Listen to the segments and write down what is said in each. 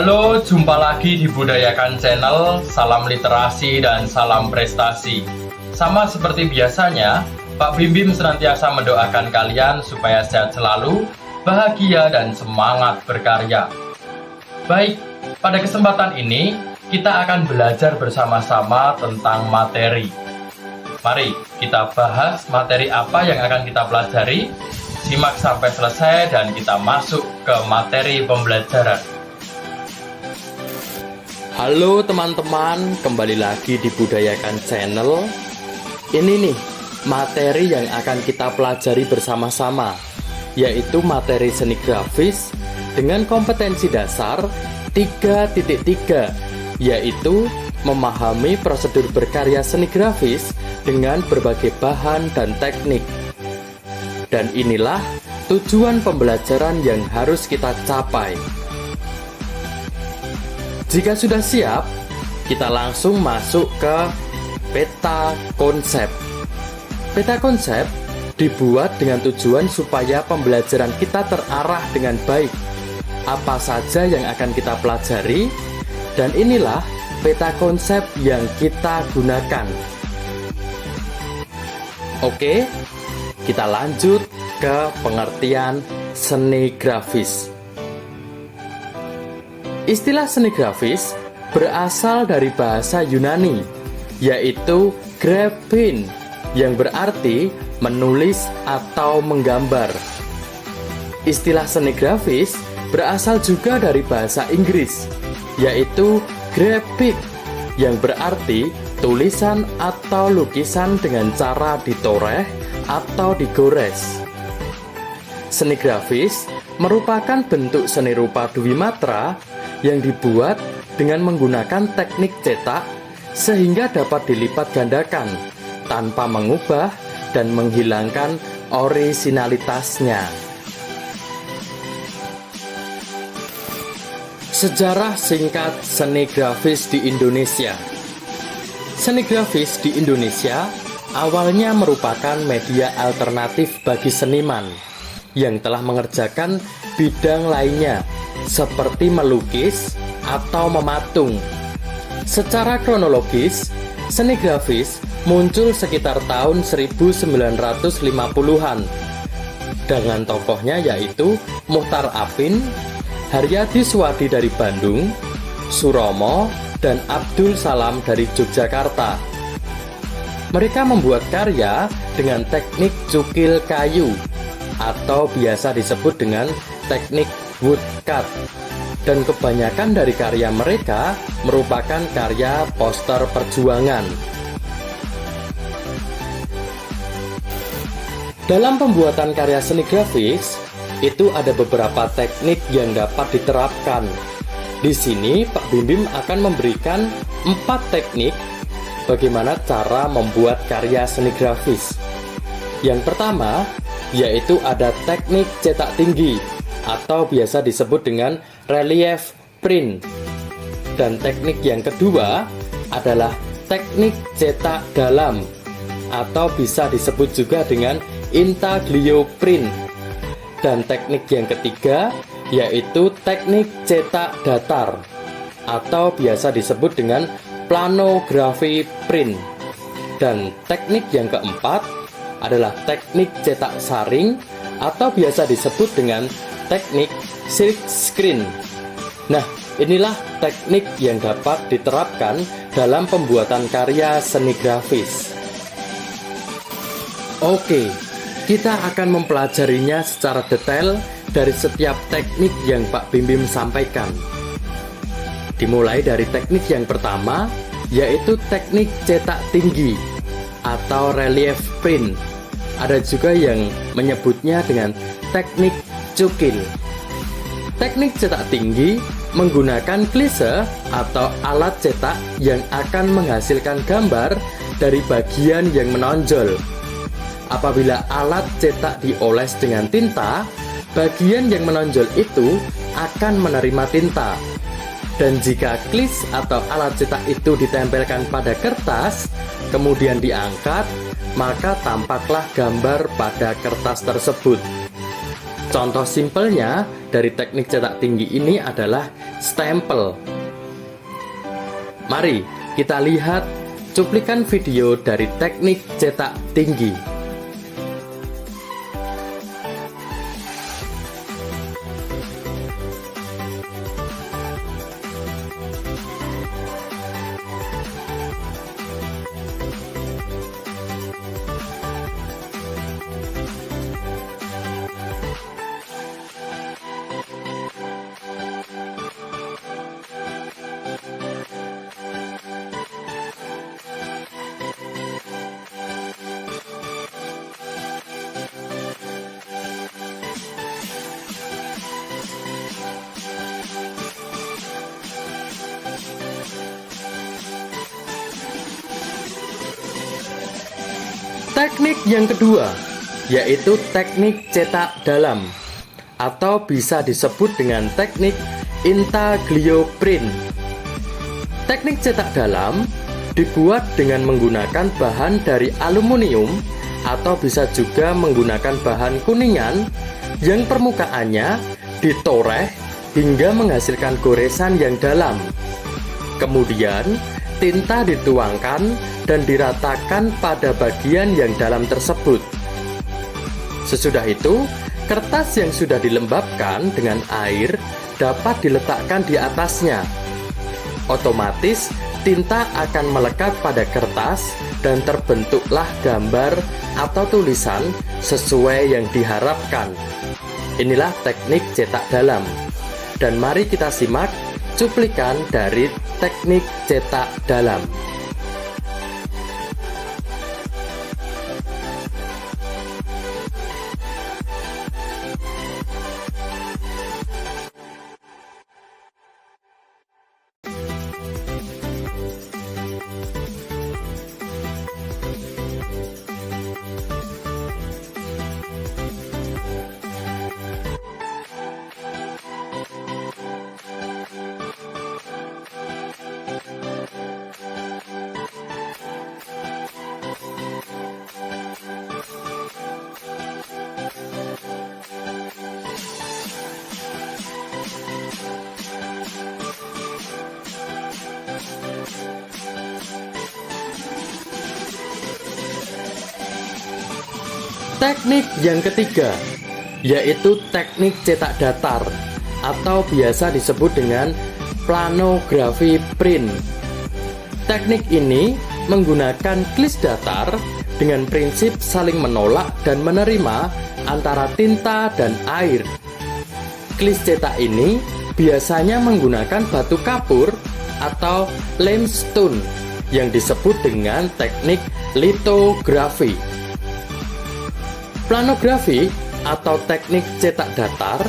Halo, jumpa lagi di Budayakan Channel. Salam literasi dan salam prestasi. Sama seperti biasanya, Pak Bim Bim senantiasa mendoakan kalian supaya sehat selalu, bahagia dan semangat berkarya. Baik, pada kesempatan ini kita akan belajar bersama-sama tentang materi. Mari kita bahas materi apa yang akan kita pelajari. Simak sampai selesai dan kita masuk ke materi pembelajaran. Halo teman-teman, kembali lagi di Budayakan Channel. Ini nih, materi yang akan kita pelajari bersama-sama, yaitu materi seni grafis dengan kompetensi dasar 3.3, yaitu memahami prosedur berkarya seni grafis dengan berbagai bahan dan teknik. Dan inilah tujuan pembelajaran yang harus kita capai. Jika sudah siap, kita langsung masuk ke peta konsep. Peta konsep dibuat dengan tujuan supaya pembelajaran kita terarah dengan baik. Apa saja yang akan kita pelajari, dan inilah peta konsep yang kita gunakan. Oke, kita lanjut ke pengertian seni grafis. Istilah seni grafis berasal dari bahasa Yunani, yaitu graphein, yang berarti menulis atau menggambar. Istilah seni grafis berasal juga dari bahasa Inggris, yaitu graphic, yang berarti tulisan atau lukisan dengan cara ditoreh atau digores. Seni grafis merupakan bentuk seni rupa dwimatra yang dibuat dengan menggunakan teknik cetak sehingga dapat dilipat gandakan tanpa mengubah dan menghilangkan orisinalitasnya. Sejarah singkat seni grafis di Indonesia. Seni grafis di Indonesia awalnya merupakan media alternatif bagi seniman yang telah mengerjakan bidang lainnya seperti melukis atau mematung. Secara kronologis, seni grafis muncul sekitar tahun 1950-an dengan tokohnya yaitu Muchtar Appin, Haryadi Suwadi dari Bandung, Suromo, dan Abdul Salam dari Yogyakarta. Mereka membuat karya dengan teknik cukil kayu atau biasa disebut dengan teknik woodcut, dan kebanyakan dari karya mereka merupakan karya poster perjuangan. Dalam pembuatan karya seni grafis, itu ada beberapa teknik yang dapat diterapkan. Di sini Pak Bim Bim akan memberikan 4 teknik bagaimana cara membuat karya seni grafis. Yang pertama, yaitu ada teknik cetak tinggi atau biasa disebut dengan relief print. Dan teknik yang kedua adalah teknik cetak dalam atau bisa disebut juga dengan intaglio print. Dan teknik yang ketiga yaitu teknik cetak datar atau biasa disebut dengan planografi print. Dan teknik yang keempat adalah teknik cetak saring atau biasa disebut dengan teknik silk screen. Nah, inilah teknik yang dapat diterapkan dalam pembuatan karya seni grafis. Oke, kita akan mempelajarinya secara detail dari setiap teknik yang Pak Bim Bim sampaikan. Dimulai dari teknik yang pertama, yaitu teknik cetak tinggi atau relief print. Ada juga yang menyebutnya dengan teknik cukil. Teknik cetak tinggi menggunakan klise atau alat cetak yang akan menghasilkan gambar dari bagian yang menonjol. Apabila alat cetak dioles dengan tinta, bagian yang menonjol itu akan menerima tinta. Dan jika klis atau alat cetak itu ditempelkan pada kertas, kemudian diangkat, maka tampaklah gambar pada kertas tersebut. Contoh simpelnya dari teknik cetak tinggi ini adalah stempel. Mari kita lihat cuplikan video dari teknik cetak tinggi. Teknik yang kedua yaitu teknik cetak dalam atau bisa disebut dengan teknik intaglio print. Teknik cetak dalam dibuat dengan menggunakan bahan dari aluminium atau bisa juga menggunakan bahan kuningan yang permukaannya ditoreh hingga menghasilkan goresan yang dalam. Kemudian tinta dituangkan dan diratakan pada bagian yang dalam tersebut. Sesudah itu, kertas yang sudah dilembabkan dengan air dapat diletakkan di atasnya. Otomatis, tinta akan melekat pada kertas dan terbentuklah gambar atau tulisan sesuai yang diharapkan. Inilah teknik cetak dalam. Dan mari kita simak cuplikan dari teknik cetak dalam. Teknik yang ketiga yaitu teknik cetak datar atau biasa disebut dengan planografi print. Teknik ini menggunakan klis datar dengan prinsip saling menolak dan menerima antara tinta dan air. Klis cetak ini biasanya menggunakan batu kapur atau limestone yang disebut dengan teknik litografi. Planografi atau teknik cetak datar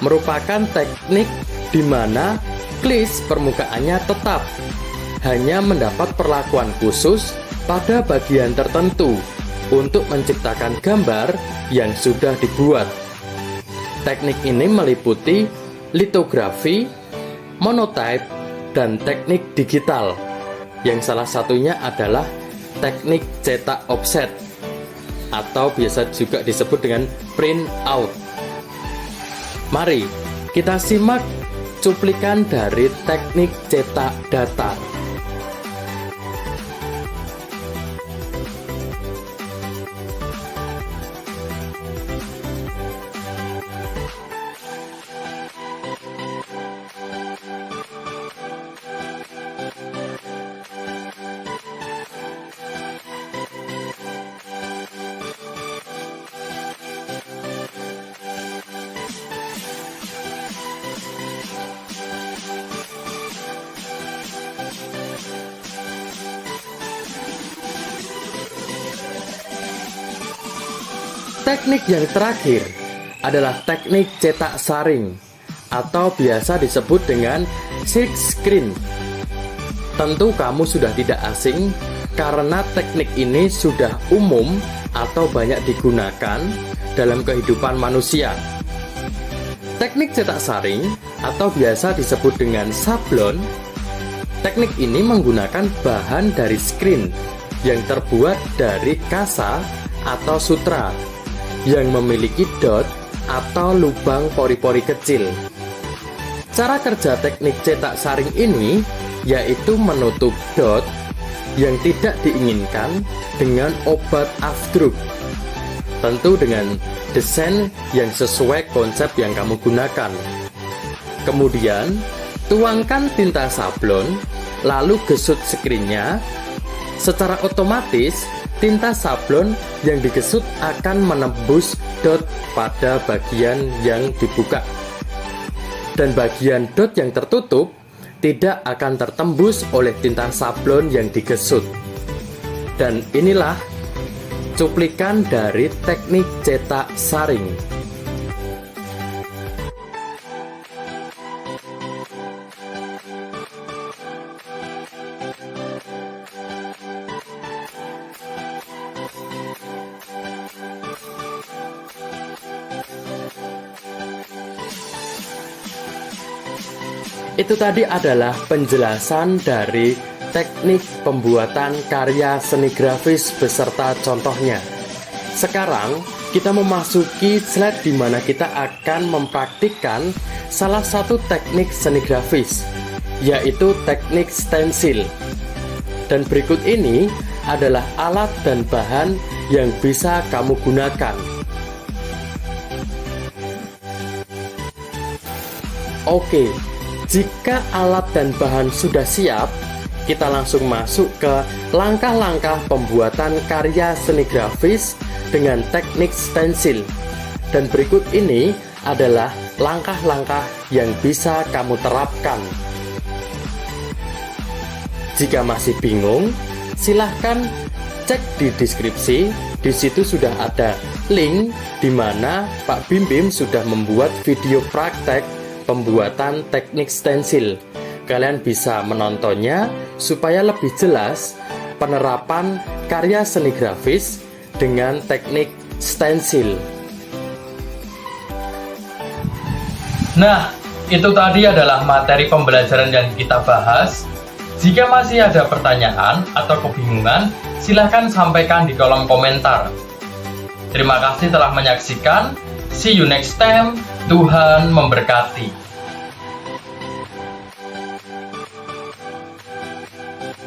merupakan teknik di mana klis permukaannya tetap, hanya mendapat perlakuan khusus pada bagian tertentu untuk menciptakan gambar yang sudah dibuat. Teknik ini meliputi litografi, monotype, dan teknik digital, yang salah satunya adalah teknik cetak offset atau biasa juga disebut dengan print out. Mari kita simak cuplikan dari teknik cetak datar. Teknik yang terakhir adalah teknik cetak saring atau biasa disebut dengan silk screen. Tentu kamu sudah tidak asing karena teknik ini sudah umum atau banyak digunakan dalam kehidupan manusia. Teknik cetak saring atau biasa disebut dengan sablon. Teknik ini menggunakan bahan dari screen yang terbuat dari kasa atau sutra yang memiliki dot atau lubang pori-pori kecil. Cara kerja teknik cetak saring ini yaitu menutup dot yang tidak diinginkan dengan obat afdruk. Tentu dengan desain yang sesuai konsep yang kamu gunakan. Kemudian, tuangkan tinta sablon, lalu gesut screennya. Secara otomatis, tinta sablon yang digesut akan menembus dot pada bagian yang dibuka. Dan bagian dot yang tertutup tidak akan tertembus oleh tinta sablon yang digesut. Dan inilah cuplikan dari teknik cetak saring. Itu tadi adalah penjelasan dari teknik pembuatan karya seni grafis beserta contohnya. Sekarang kita memasuki slide di mana kita akan mempraktikkan salah satu teknik seni grafis, yaitu teknik stensil. Dan berikut ini adalah alat dan bahan yang bisa kamu gunakan. Oke, jika alat dan bahan sudah siap, kita langsung masuk ke langkah-langkah pembuatan karya seni grafis dengan teknik stensil. Dan berikut ini adalah langkah-langkah yang bisa kamu terapkan. Jika masih bingung, silahkan cek di deskripsi. Di situ sudah ada link di mana Pak Bim Bim sudah membuat video praktek pembuatan teknik stensil. Kalian bisa menontonnya supaya lebih jelas penerapan karya seni grafis dengan teknik stensil. Nah, itu tadi adalah materi pembelajaran yang kita bahas. Jika masih ada pertanyaan atau kebingungan, silahkan sampaikan di kolom komentar. Terima kasih telah menyaksikan. See you next time. Tuhan memberkati.